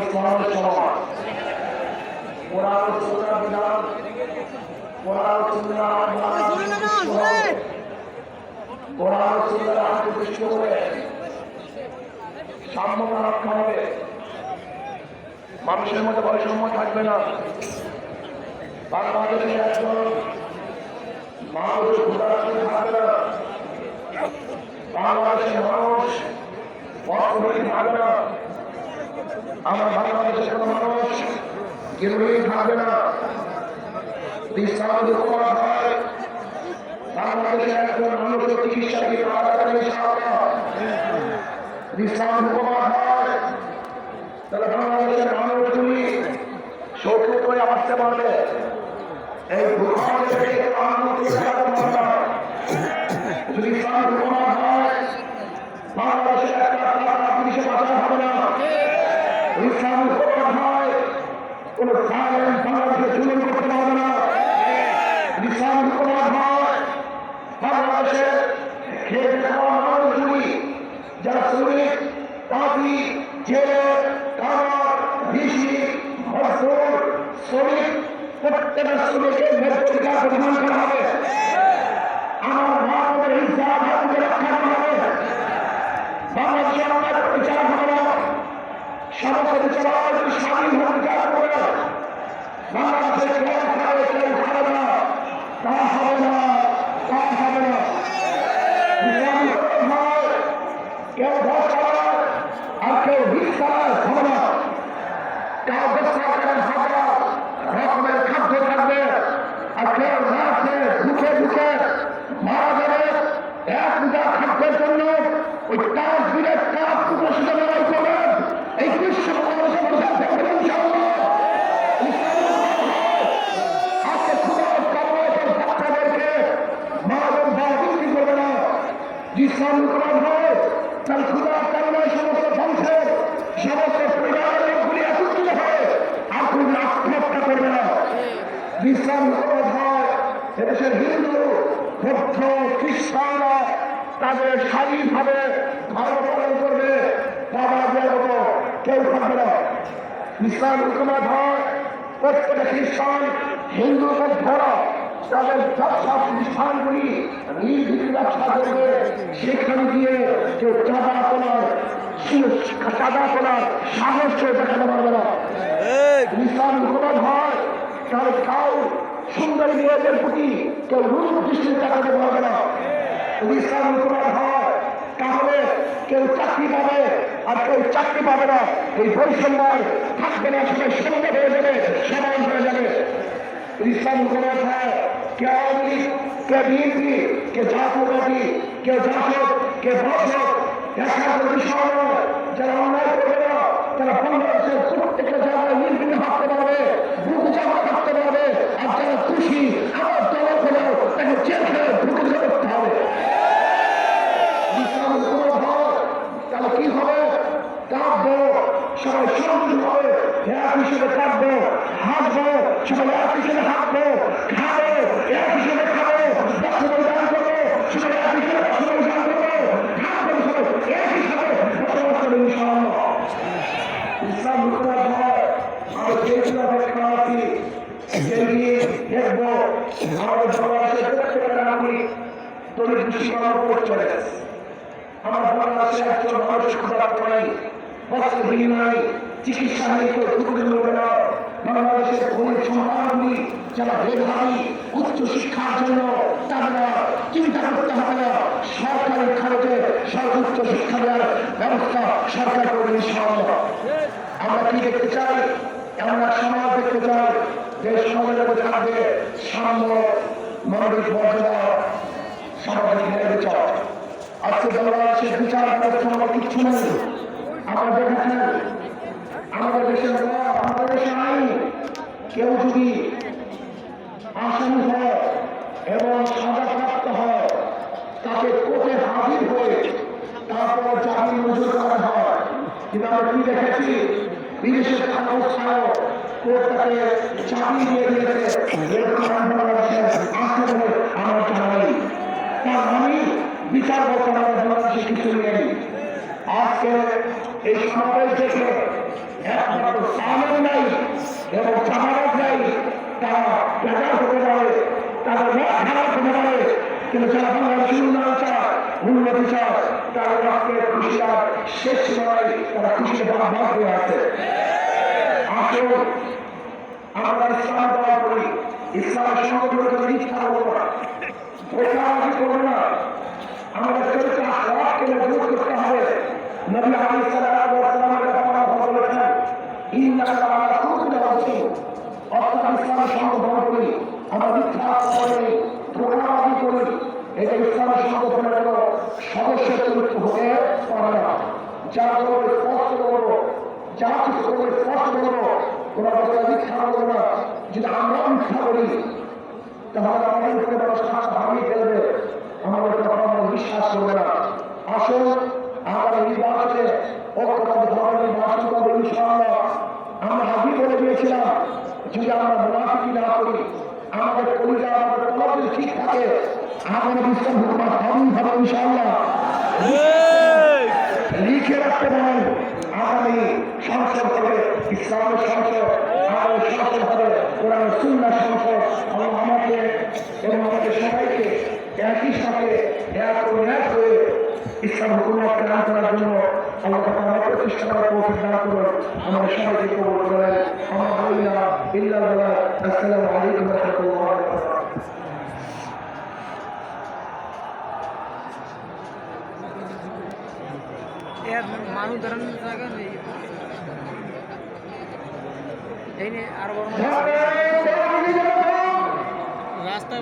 ইসলামের সমাজ। কোরআন সুন্নাহ বিধান, কোরআন সুন্নাহ কোরআন সুন্নাহ দৃষ্টি করে সাম্যতা রক্ষা হবে। মানুষের মধ্যে বৈষম্য থাকবে না। বাংলাদেশে একজন মানুষ ক্ষুধার্ত থাকবে না। বাংলাদেশের মানুষ অর্থনৈতিক থাকবে না। আমার বাংলাদেশের কোনো মানুষ গৃহহীন থাকবে না। ইসলামের উপর হয় বাংলাদেশের একজন মানুষের চিকিৎসা দিয়ে ইসলামের উপর হয় তাহলে বাংলাদেশের মানুষগুলি শৌখিন করে আসতে পারবে। এই ভূখণ্ডে যদি ইসলামের উপর হয় বাংলাদেশের একটা পুলিশে বাঁচানো হবে না। ইসলামের উপর হয় কোন বাংলাদেশে জুলুম করতে পারবে না। ইসলামের উপর হয় বাংলাদেশের খেয়ে খাওয়া মানুষগুলি যারা শ্রমিক তাঁতি জেলে কামার কৃষি মজদুর শ্রমিক প্রত্যেকটা শ্রমিকের অধিকার প্রদান করা হবে। আমার ভারতের হিসাব রক্ষা করা হবে। বাংলাদেশের অনেক বিচার হবে না। সমস্ত বিচার স্বাধীন অধিকার করবে। বাংলাদেশের কেউ খাবে কেউ খাবে না, তা হবে না, তা হবে না। কেউ ভোট চালায় আর কেউ ভিড় চালায় হবে না। কাউকে সরকারের হাজার রকমের খাদ্য থাকবে আর কেউ রাখে ঢুকে ঢুকে মারা যাবে। এক বিঘা খাদ্যের জন্য ওই 5 দিনের কাজ প্রকাশিত লড়াই করবেন। এই বিশ্ব বাংলাদেশের মধ্যে দেখবেন ইনশাআল্লাহ। আজকে ক্ষুধার কারণে বাচ্চাদেরকে মানব ভাব বিক্রি করবে না। ইসলাম করা হয় তার ক্ষুধার কারণে সমস্ত ধ্বংসের সমস্ত পরিবারের গুলি একত্রিত হয় আর খুব আত্মহত্যা করবে না। ইসলাম করা হয় এদেশের হিন্দু বৌদ্ধ খ্রিস্টানরা তাদের স্বাধীনভাবে ধর্ম পালন করবে। বাবা মতো কেউ থাকবে না। ইসলাম হুকুমত হয় প্রত্যেকটা খ্রিস্টান হিন্দু বৌদ্ধরা তাদের ব্যবসা প্রতিষ্ঠানগুলি নির্ভীক ব্যবসা করবে। সেখানে গিয়ে কেউ চাঁদা তোলার সাহস দেখাতে পারবে না। ইসলাম হুকুমত হয় তার কাউ সুন্দরী মেয়েদের প্রতি কেউ রূপ দৃষ্টি দেখাতে পারবে না। ইসলাম হুকুমত হয় তাহলে কেউ চাকরি পাবে আর কেউ চাকরি পাবে না। এই বৈষম্য থাকবে না, সবাই সঙ্গে হয়ে যাবে, সমান হয়ে যাবে। ইসলাম হুকুমত হয় কে আওয়ামী লীগ, কে বিএনপি, কে জাতীয়বাদী, কে জাসদ, কে বসত দেখার বিষয় নয়। যারা অন্যায় করবে না তারা বাংলাদেশের প্রত্যেকটা জায়গায় নির্বিঘ্নে থাকতে পারবে, বুক জামা থাকতে পারবে। আর যারা খুশি আবার দলের হলেও তাকে জেল খেয়ে ঢুকে করতে হবে। ইসলাম হুকুমত হয় তাহলে কি হবে? কাঁদবো, সবাই সঙ্গী হবে, এক হিসেবে কাঁদবো, হাসবো, সবাই এক হিসেবে হাঁটবো, খাবো এক হিসেবে খাবো, বসবাস দান করবো, সবাই এক হিসেবে বসবাস দান করবো, খাবো সবাই এক হিসেবে বসবাস করবো ইনশাআল্লাহ। ইসলাম হুকুমত হয় আমরা যেগুলো দেখা আছি সেগুলি দেখবো। আমাদের বাংলাদেশের প্রত্যেকটা নাগরিক দলিত কৃষি পালন করে চলে গেছে। আমার বাংলাদেশে একজন মানুষ ক্ষুধার্ত নাই, বস্ত্রহীন নাই, চিকিৎসা নেই, কেউ ঢুকে দেবে না। বাংলাদেশের গরিব সন্তানগুলি যারা মেধাবী উচ্চ শিক্ষার জন্য তারা চিন্তা করতে হবে না। সরকারি খরচে সর্বোচ্চ শিক্ষা দেওয়ার ব্যবস্থা সরকার করবে ইনশাআল্লাহ। আমরা কি দেখতে চাই? এমন এক সমাজ দেখতে চাই যে সমাজের মধ্যে থাকবে সাম্য, মানবিক মর্যাদা, সামাজিক ন্যায় বিচার। আজকে বাংলাদেশের বিচার ব্যবস্থা আমার কিচ্ছু নেই। আমরা দেখেছেন আমাদের দেশের আমাদের দেশে আইন কেউ যদি আসামি হয় এবং সাজাপ্রাপ্ত হয় তাকে কোর্টে হাজির হয়ে তারপর জামিন মঞ্জুর করা হয়। কিন্তু আমরা কি দেখেছি? বিদেশের থাকা উৎসাহ কোর্ট তাকে জামিন দিয়ে দিয়েছে। বাংলাদেশের আসতে বলে আমার জানা নেই। তার মানে বিচার বর্তমানে বাংলাদেশে কিছু নেই। আজকে এই সমাবেশ থেকে একমাত্র এবং চামারাজ নাই তারা বেজার হতে পারে, তাদের মত খারাপ হতে পারে, কিন্তু যারা বাংলাদেশের উন্নয়ন চায়, উন্নতি চায়, তারা আজকে খুশিয়ার শেষ নয়, তারা খুশিতে বাদ হয়ে আছে। আসুন আমরা ইসলাম দোয়া করি, ইসলামের সংগঠনকে মিথ্যা করবো না, ধোঁকাবাজি করবো না, আমাদের চরিত্র আখলাককে মজবুত করতে হবে। নবী আলাইহিস সালাতু ওয়াস সালামের কথা বলেছেন, ইন্নাকা আলা কুল্লি রাসূল, অর্থাৎ ইসলামের সংগঠন করি, আমরা মিথ্যা করি, ধোঁকাবাজি করি, এটা ইসলামের সংগঠনের কোনো সদস্যের চরিত্র হতে পারে না। যা করবো স্পষ্ট করবো, যা কিছু করবো স্পষ্ট করবো, কোনো কথা মিথ্যা করবো না। যদি আমরা মিথ্যা করি তাহলে আমাদের উপরে বড় শ্বাস ভাঙিয়ে ফেলবে, আমাদের কথা আমরা বিশ্বাস করবে না। আসুন আমরা নির্বাচনে ঐক্যবদ্ধ ভাবে নির্বাচন করবো ইনশাআল্লাহ। আমরা আগে বলে দিয়েছিলাম, যদি আমরা মুনাফিকি না করি, আমাদের কলিজা আমাদের তলব যদি ঠিক থাকে, আমাদের ইসলাম হুকুমত হবেই হবে ইনশাআল্লাহ। লিখে রাখতে পারেন, আগামী সংসদ হবে ইসলামের সংসদ, আরো সংসদ হবে কোরআন সুন্নাহ সংসদ। আল্লাহ আমাকে এবং আমাদের সবাইকে একই সাথে এক হয়ে ইসলাম হুকুমত কায়েম করার জন্য আল্লাহ তাআলা প্রতিষ্ঠা করার তৌফিক দান করুন। আমাদের সবাইকে কবুল করেন। আমরা বলি না ইল্লা বিল্লাহ। আসসালামু আলাইকুম ওয়া রাহমাতুল্লাহি ওয়া বারাকাতুহু। মানুষ ধরেন জায়গা নেই, এই নিয়ে আরো বড় রাস্তা